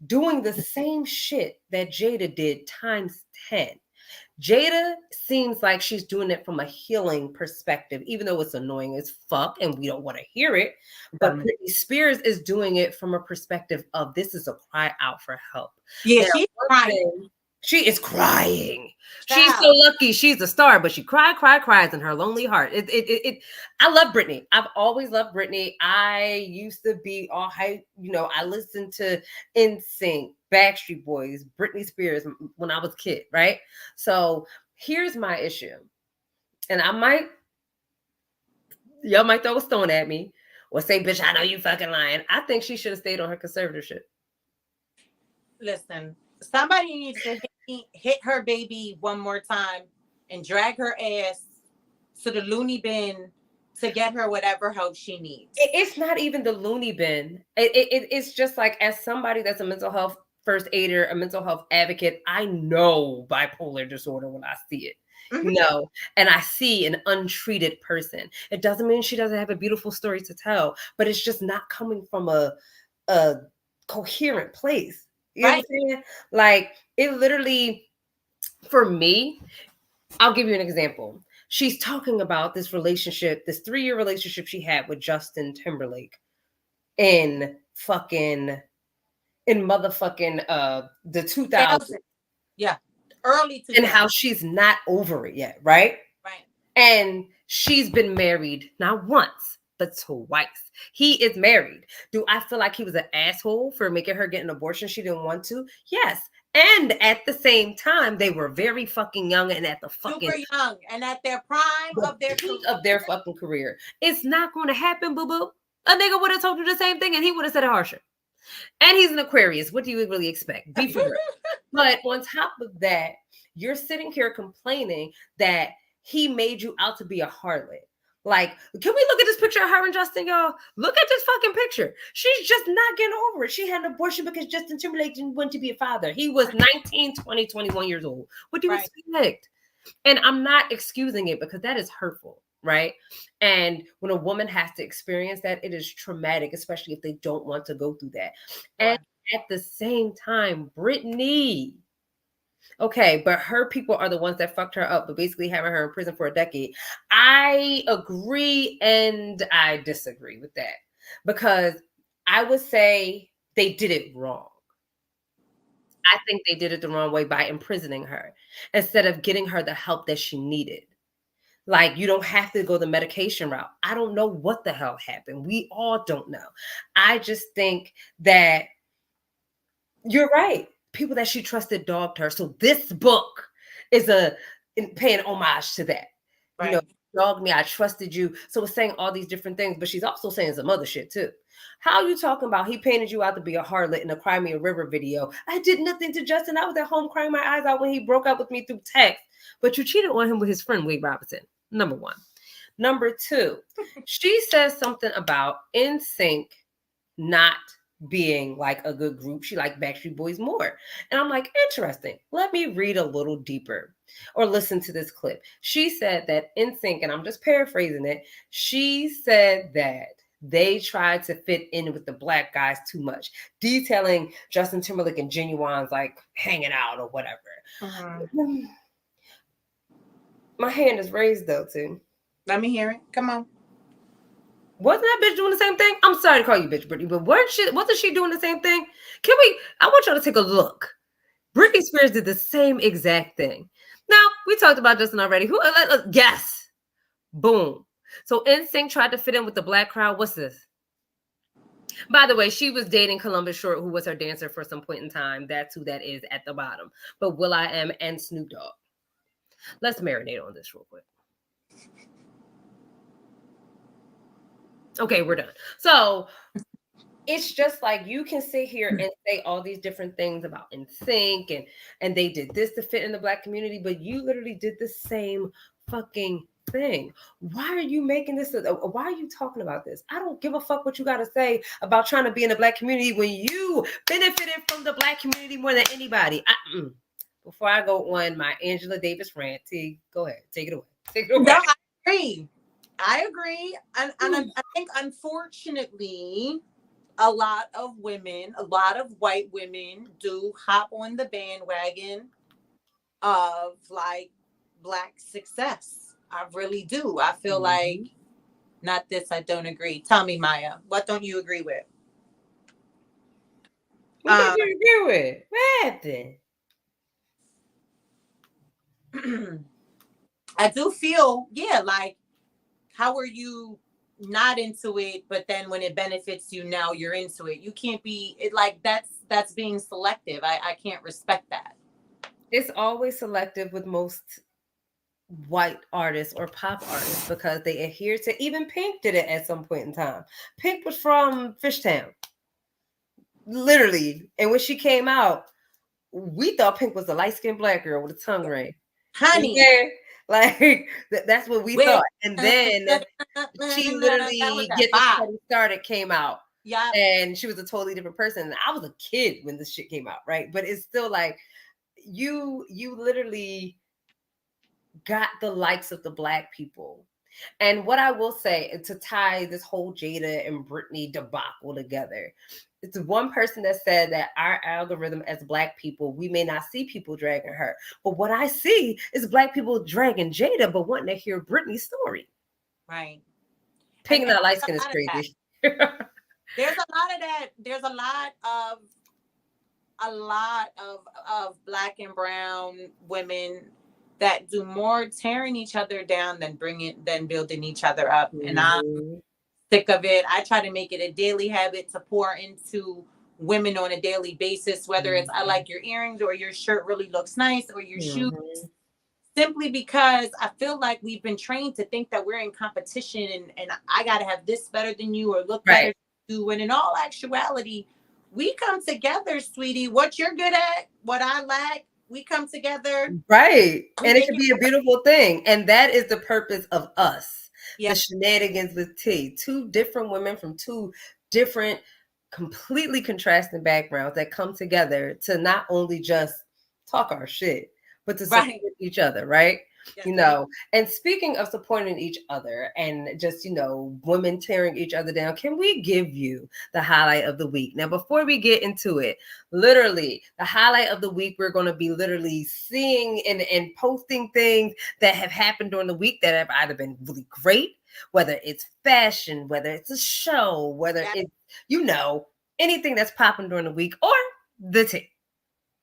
doing the same shit that Jada did times 10. Jada seems like she's doing it from a healing perspective, even though it's annoying as fuck and we don't want to hear it. But Britney Spears is doing it from a perspective of this is a cry out for help. Yeah, now, she's crying. She is crying. Child. She's so lucky she's a star, but she cries in her lonely heart. I love Britney. I've always loved Britney. I used to be all hype. You know, I listened to NSYNC, Backstreet Boys, Britney Spears when I was a kid, right? So here's my issue. And y'all might throw a stone at me or say, bitch, I know you fucking lying. I think she should have stayed on her conservatorship. Listen, somebody needs to hit her baby one more time and drag her ass to the loony bin to get her whatever help she needs. It's not even the loony bin. It's just like, as somebody that's a mental health first aider, a mental health advocate, I know bipolar disorder when I see it. Mm-hmm. You know, and I see an untreated person. It doesn't mean she doesn't have a beautiful story to tell, but it's just not coming from a coherent place. You know what I'm saying? Like, it literally, for me, I'll give you an example. She's talking about this relationship, this 3-year relationship she had with Justin Timberlake in motherfucking the 2000s. Yeah. Early 2000s. And how she's not over it yet, right? Right. And she's been married not once, but twice. He is married. Do I feel like he was an asshole for making her get an abortion she didn't want to? Yes. And at the same time, they were very fucking young and at the fucking super young and at their prime of their peak of their fucking career. It's not going to happen, boo boo. A nigga would have told you the same thing and he would have said it harsher. And he's an Aquarius. What do you really expect? Be for real. But on top of that, you're sitting here complaining that he made you out to be a harlot. Like, can we look at this picture of her and Justin, y'all? Look at this fucking picture. She's just not getting over it. She had an abortion because Justin Timberlake didn't want to be a father. He was 19, 20, 21 years old. What do you expect? And I'm not excusing it because that is hurtful, right? And when a woman has to experience that, it is traumatic, especially if they don't want to go through that. And at the same time, Brittany, Okay, but her people are the ones that fucked her up, but basically having her in prison for a decade. I agree and I disagree with that because I would say they did it wrong. I think they did it the wrong way by imprisoning her instead of getting her the help that she needed. Like, you don't have to go the medication route. I don't know what the hell happened. We all don't know. I just think that you're right. People that she trusted dogged her. So this book is paying homage to that. Right. You know, dogged me. I trusted you. So it's saying all these different things, but she's also saying some other shit too. How are you talking about he painted you out to be a harlot in a Cry Me a River video? I did nothing to Justin. I was at home crying my eyes out when he broke up with me through text. But you cheated on him with his friend Wade Robinson. Number one. Number two, she says something about NSYNC not being like a good group. She liked Backstreet Boys more. And I'm like, interesting. Let me read a little deeper or listen to this clip. She said that NSYNC, and I'm just paraphrasing it, she said that they tried to fit in with the black guys too much, detailing Justin Timberlake and Genuine's like hanging out or whatever. My hand is raised though, too. Let me hear it. Come on. Wasn't that bitch doing the same thing? I'm sorry to call you bitch, Brittany, but wasn't she doing the same thing? I want y'all to take a look. Britney Spears did the same exact thing. Now, we talked about Justin already. Let's guess. Boom. So NSYNC tried to fit in with the black crowd. What's this? By the way, she was dating Columbus Short, who was her dancer for some point in time. That's who that is at the bottom. But will.i.am and Snoop Dogg. Let's marinate on this real quick. Okay, we're done. So it's just like you can sit here and say all these different things about NSYNC and they did this to fit in the black community, but you literally did the same fucking thing. Why are you making this? Why are you talking about this? I don't give a fuck what you got to say about trying to be in the black community when you benefited from the black community more than anybody. Before I go on my Angela Davis rant, T, go ahead. Take it away. No, I agree. And I think, unfortunately, a lot of white women do hop on the bandwagon of like black success. I really do. I feel like, not this, I don't agree. Tell me, Maya, what don't you agree with? What don't you agree with? What happened? I do feel, like, how are you not into it, but then when it benefits you, now you're into it? You can't be it, like that's being selective. I can't respect that. It's always selective with most white artists or pop artists because they adhere to, even Pink did it at some point in time. Pink was from Fishtown. Literally. And when she came out, we thought Pink was a light-skinned black girl with a tongue ring. Honey. Yeah. Like that's what we thought. And then she literally Get This Party Started came out. Yeah. And she was a totally different person. And I was a kid when this shit came out, right? But it's still like you literally got the likes of the black people. And what I will say, to tie this whole Jada and Britney debacle together, it's one person that said that our algorithm as black people, we may not see people dragging her. But what I see is black people dragging Jada, but wanting to hear Britney's story. Right. Picking out light skin is crazy. There's a lot of that. There's a lot of black and brown women that do more tearing each other down than building each other up. Mm-hmm. And I'm sick of it. I try to make it a daily habit to pour into women on a daily basis, whether it's I like your earrings or your shirt really looks nice or your shoes, simply because I feel like we've been trained to think that we're in competition and I got to have this better than you or look better than you. And in all actuality, we come together, sweetie. What you're good at, what I lack, we come together. Right. And it can be a beautiful thing. And that is the purpose of us. Yes. The sheNANigans with T. Two different women from two different, completely contrasting backgrounds that come together to not only just talk our shit, but to support each other, right? You know, and speaking of supporting each other and just, you know, women tearing each other down, can we give you the highlight of the week? Now, before we get into it, literally, the highlight of the week, we're going to be literally seeing and posting things that have happened during the week that have either been really great, whether it's fashion, whether it's a show, whether it's, you know, anything that's popping during the week, or the tea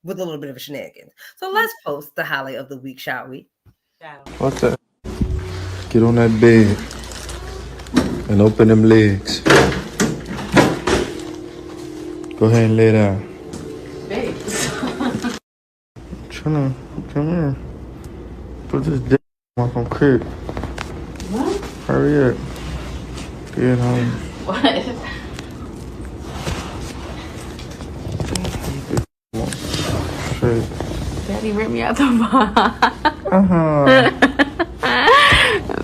with a little bit of a shenanigans. So let's post the highlight of the week, shall we? What's that? Get on that bed and open them legs. Go ahead and lay down. Trying to come here. Put this dick off on crib. What? Hurry up. Get home. What? Straight. Daddy ripped me out the box.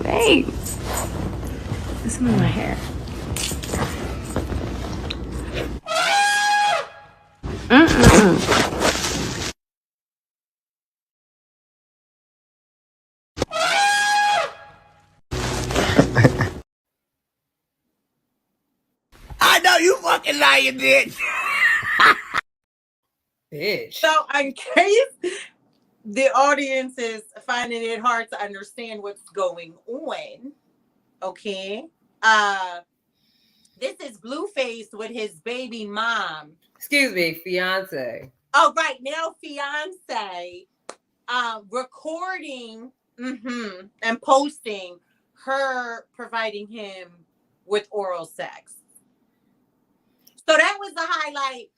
Babes. Listen to my hair. I know you fucking lying, bitch. Bitch. So, in case the audience is finding it hard to understand what's going on, okay? This is Blueface with his baby mom. Excuse me, fiance. Oh, right now, fiance, recording and posting her providing him with oral sex. So that was the highlight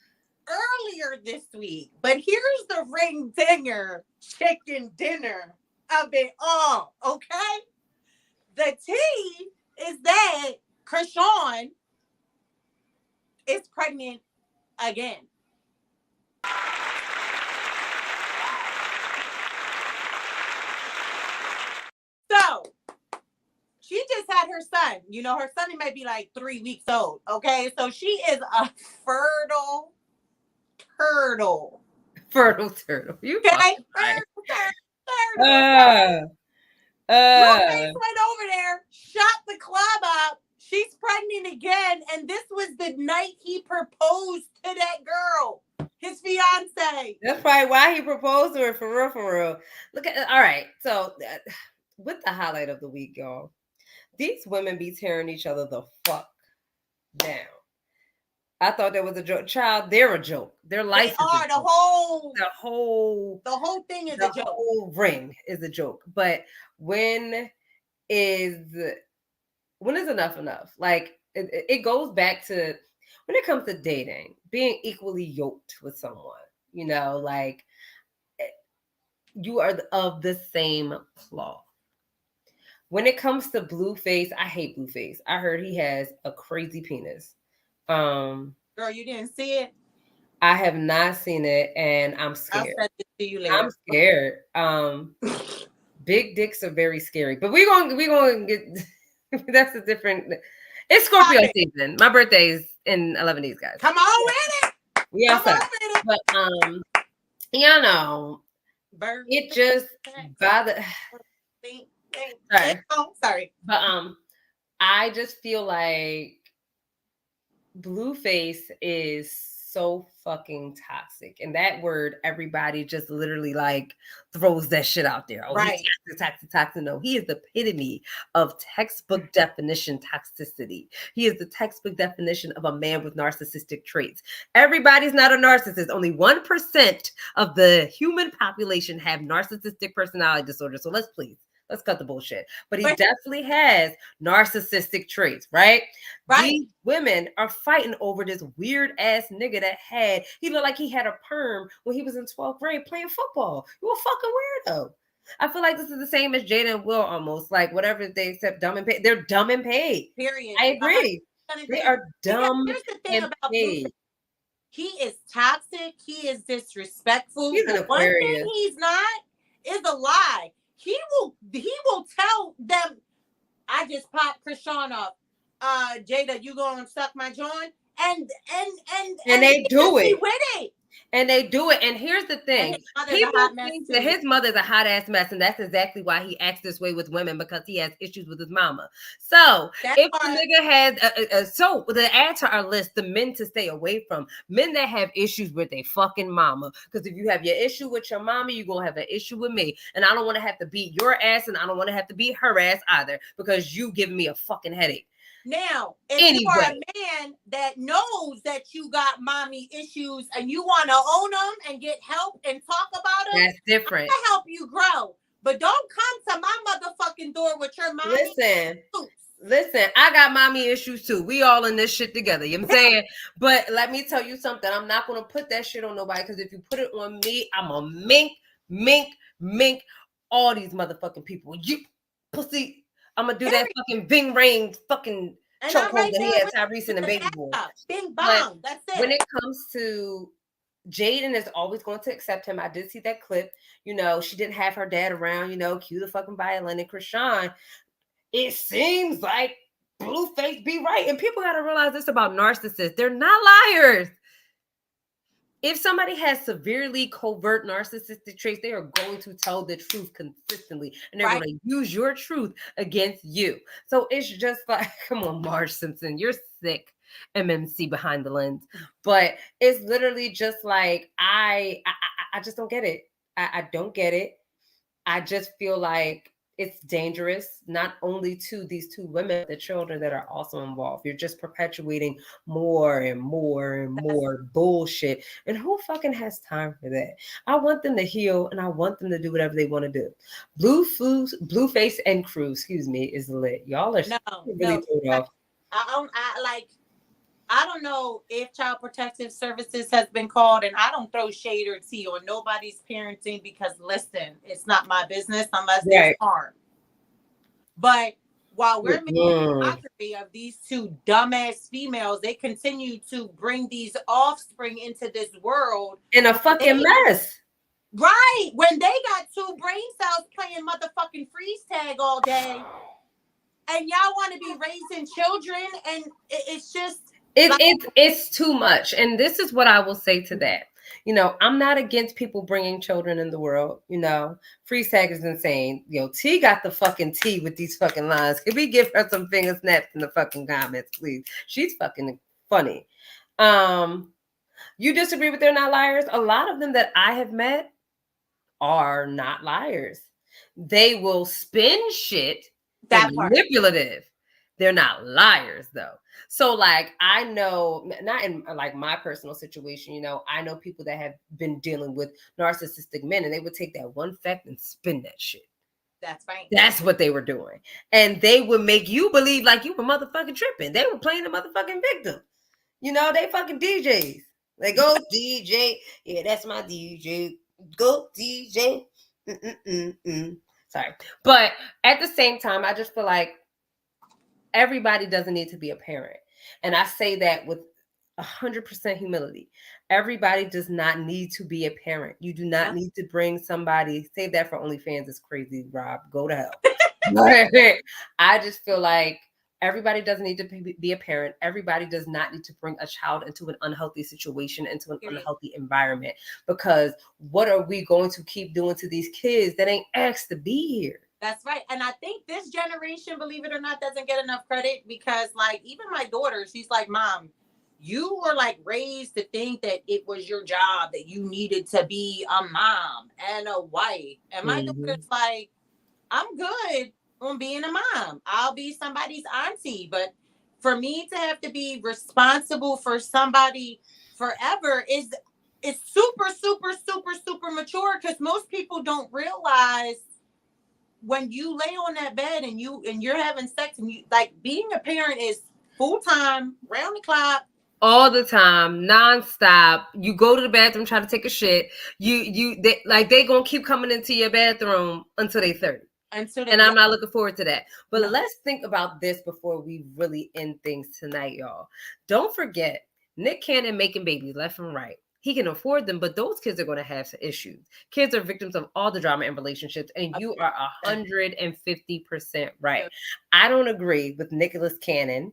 earlier this week. But here's the ring dinger chicken dinner of it all, okay? The tea is that Krishan is pregnant again. So she just had her son. You know, her son might be like 3 weeks old. Okay. So she is a fertile turtle. Fertile turtle. You okay? Fertile. Blueface went over there, shot the club up. She's pregnant again. And this was the night he proposed to that girl, his fiance. That's probably why he proposed to her, for real, for real. Look at, all right. So with the highlight of the week, y'all, these women be tearing each other the fuck down. I thought that was a joke. Child, they're a joke. Their life is a joke. The whole thing is a joke. The whole ring is a joke. But when is enough? Like, it goes back to when it comes to dating, being equally yoked with someone. You know, like, you are of the same cloth. When it comes to Blueface, I hate Blueface. I heard he has a crazy penis. Girl, you didn't see it? I have not seen it, and I'm scared. I'll send it to you later. I'm scared. Big dicks are very scary, but we're gonna get. That's a different. It's Scorpio season. My birthday is in 11 days, guys. Come on with it. We outside. But you know, it just bothers. Sorry. But I just feel like Blueface is so fucking toxic, and that word everybody just literally like throws that shit out there. Oh, right? Toxic. No, he is the epitome of textbook definition toxicity. He is the textbook definition of a man with narcissistic traits. Everybody's not a narcissist. Only 1% of the human population have narcissistic personality disorder. So let's cut the bullshit. But he definitely has narcissistic traits, right? These women are fighting over this weird ass nigga that he looked like he had a perm when he was in 12th grade playing football. You a fucking weirdo. I feel like this is the same as Jada and Will almost. Like, whatever they accept, dumb and paid. They're dumb and paid. Period. I agree. They are dumb and paid. He is toxic. He is disrespectful. He's an One thing he's not is a lie. He will tell them, I just popped Krishan off. Jada, you gonna suck my joint? and they do it. with it. And they do it. And here's the thing. People think that his mother's a hot ass mess, and that's exactly why he acts this way with women, because he has issues with his mama. So if the nigga has so the add to our list the men to stay away from, men that have issues with their fucking mama. Because if you have your issue with your mama, you're gonna have an issue with me. And I don't want to have to beat your ass, and I don't want to have to beat her ass either, because you give me a fucking headache. Now, if you are a man that knows that you got mommy issues and you want to own them and get help and talk about them, that's different. I can help you grow. But don't come to my motherfucking door with your mommy. Listen, I got mommy issues too. We all in this shit together. You know what I'm saying? But let me tell you something. I'm not going to put that shit on nobody, because if you put it on me, I'm a mink all these motherfucking people. You pussy. I'm gonna do that fucking Bing Rain fucking chokehold that he had Tyrese and the baby boy. Bing bong. That's it. When it comes to Jaden is always going to accept him. I did see that clip. You know, she didn't have her dad around, you know, cue the fucking violin. And Krishan, it seems like Blueface be right. And people got to realize this about narcissists. They're not liars. If somebody has severely covert narcissistic traits, they are going to tell the truth consistently, and they're going to use your truth against you. So it's just like, come on, Marge Simpson, you're sick, MMC behind the lens. But it's literally just like, I just don't get it. I don't get it. I just feel like it's dangerous, not only to these two women, the children that are also involved. You're just perpetuating more and more and more bullshit. And who fucking has time for that? I want them to heal, and I want them to do whatever they want to do. Blueface and crew, excuse me, is lit. Y'all are really throwed off. I don't know if Child Protective Services has been called, and I don't throw shade or tea on nobody's parenting, because listen, it's not my business unless there's harm. But while we're making a mockery of these two dumbass females, they continue to bring these offspring into this world in a fucking mess. Right. When they got two brain cells playing motherfucking freeze tag all day, and y'all want to be raising children, and it's just it's too much. And this is what I will say to that. You know, I'm not against people bringing children in the world. You know, freeze tag is insane. Yo, T got the fucking T with these fucking lines. Can we give her some finger snaps in the fucking comments, please? She's fucking funny. You disagree with they're not liars? A lot of them that I have met are not liars. They will spin shit. That manipulative. They're not liars though. So like, I know, not in like my personal situation, you know, I know people that have been dealing with narcissistic men, and they would take that one fact and spin that shit. That's right. That's what they were doing. And they would make you believe like you were motherfucking tripping. They were playing the motherfucking victim. You know, they fucking DJs. They go DJ. Yeah, that's my DJ. Go DJ. Sorry. But at the same time, I just feel like everybody doesn't need to be a parent. And I say that with 100% humility. Everybody does not need to be a parent. You do not need to bring somebody. Save that for OnlyFans is crazy, Rob. Go to hell. I just feel like everybody doesn't need to be a parent. Everybody does not need to bring a child into an unhealthy situation, into an unhealthy environment. Because what are we going to keep doing to these kids that ain't asked to be here? That's right. And I think this generation, believe it or not, doesn't get enough credit, because like even my daughter, she's like, Mom, you were like raised to think that it was your job, that you needed to be a mom and a wife. And my daughter's like, I'm good on being a mom. I'll be somebody's auntie. But for me to have to be responsible for somebody forever is super, super, super, super mature, because most people don't realize when you lay on that bed and you're having sex, and you like, being a parent is full time, round the clock, all the time, nonstop. You go to the bathroom, try to take a shit. They gonna keep coming into your bathroom until they 30. And I'm not looking forward to that. But let's think about this before we really end things tonight, y'all. Don't forget, Nick Cannon making babies left and right. He can afford them, but those kids are going to have some issues. Kids are victims of all the drama in relationships, and you are 150% right. I don't agree with Nicholas Cannon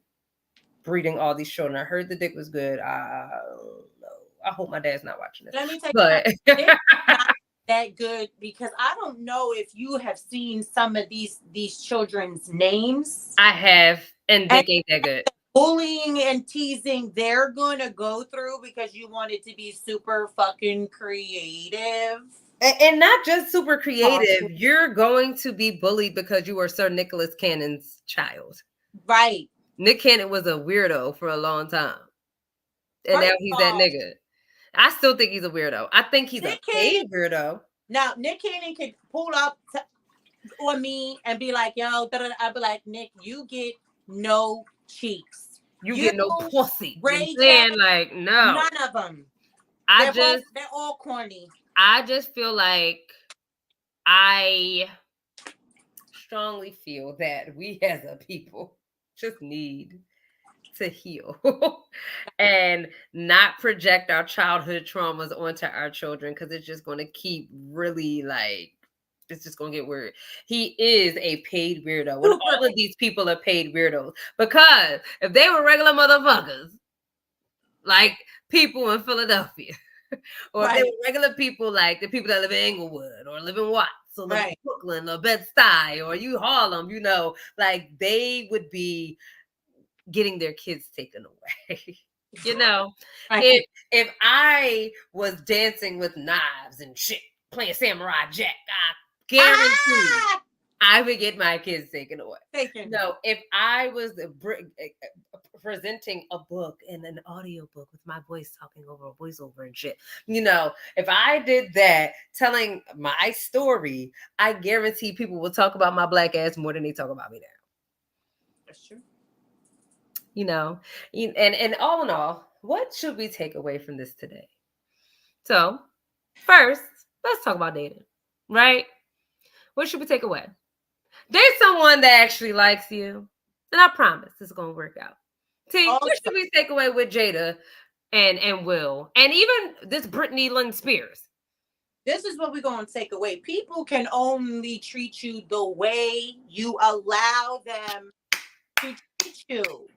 breeding all these children. I heard the dick was good. I don't know. I hope my dad's not watching this. Let me tell But you, it's not that good because I don't know if you have seen some of these children's names. I have, and dick ain't that good. Bullying and teasing they're gonna go through because you want it to be super fucking creative. And not just super creative. You're going to be bullied because you are Sir Nicholas Cannon's child. Right. Nick Cannon was a weirdo for a long time. And First now he's that nigga. I still think he's a weirdo. I think he's a paid weirdo. Now, Nick Cannon could pull up on me and be like, yo, I'd be like, Nick, you get no cheeks. You get no pussy. You saying like, no. None of them. They're all corny. I just feel like I strongly feel that we as a people just need to heal and not project our childhood traumas onto our children because it's just going to keep really like, it's just going to get weird. He is a paid weirdo. And all of these people are paid weirdos because if they were regular motherfuckers, like people in Philadelphia, or if they were regular people like the people that live in Inglewood or live in Watts or live in Brooklyn or Bed-Stuy or you Harlem, you know, like they would be getting their kids taken away. You know, if I was dancing with knives and shit, playing Samurai Jack, I guarantee I would get my kids taken away. No, if I was presenting a book and an audio book with my voice talking over a voiceover and shit, you know, if I did that, telling my story, I guarantee people will talk about my black ass more than they talk about me now. That's true. You know, and all in all, what should we take away from this today? So, first, let's talk about dating, right? What should we take away? Date someone that actually likes you, and I promise this is gonna work out. See, what should we take away with Jada and Will, and even this Brittany Lynn Spears? This is what we're gonna take away. People can only treat you the way you allow them to treat you.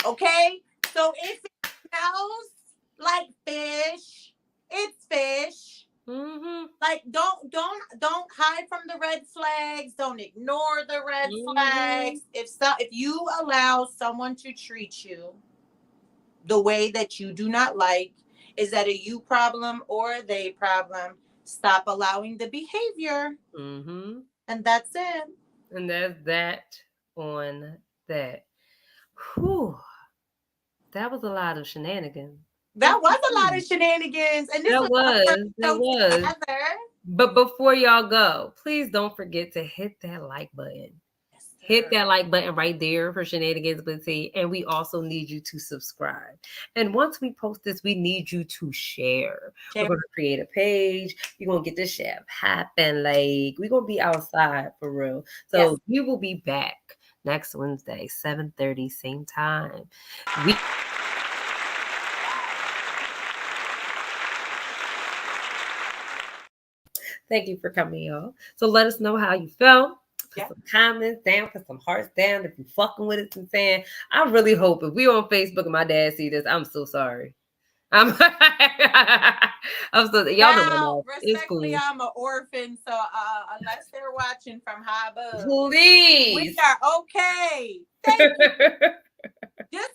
Okay, so if it smells like fish, it's fish. Mm-hmm. Like don't hide from the red flags. Don't ignore the red flags. If you allow someone to treat you the way that you do not like, is that a you problem or a they problem? Stop allowing the behavior, and that's it. And there's that on that. Whew. That was a lot of shenanigans. That was a lot of shenanigans. And this was. Together. But before y'all go, please don't forget to hit that like button. Yes, hit that like button right there for Shenanigans with T. And we also need you to subscribe. And once we post this, we need you to share. We're going to create a page. You're going to get this shit happen. Like, we're going to be outside for real. So we will be back next Wednesday, 7:30, same time. Thank you for coming, y'all. So let us know how you felt. Put some comments down, put some hearts down if you fucking with it and saying, I really hope if we on Facebook and my dad see this, I'm so sorry. I'm so y'all know it's cool. I'm an orphan, so unless they're watching from high above, please, we are okay. Thank you. This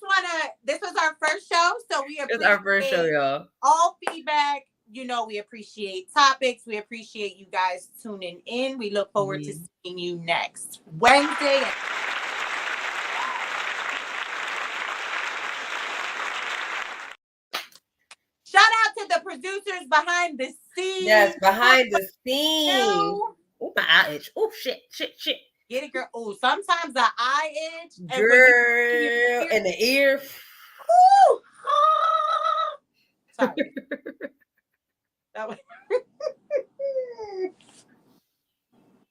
was our first show, so we appreciate our first show, y'all. All feedback. You know, we appreciate topics. We appreciate you guys tuning in. We look forward to seeing you next Wednesday. Shout out to the producers behind the scenes. Yes, behind the scenes. Oh, my eye itch. Oh, shit. Get it, girl. Oh, sometimes the eye itch. Girl, in the ear. Ooh. Sorry. That was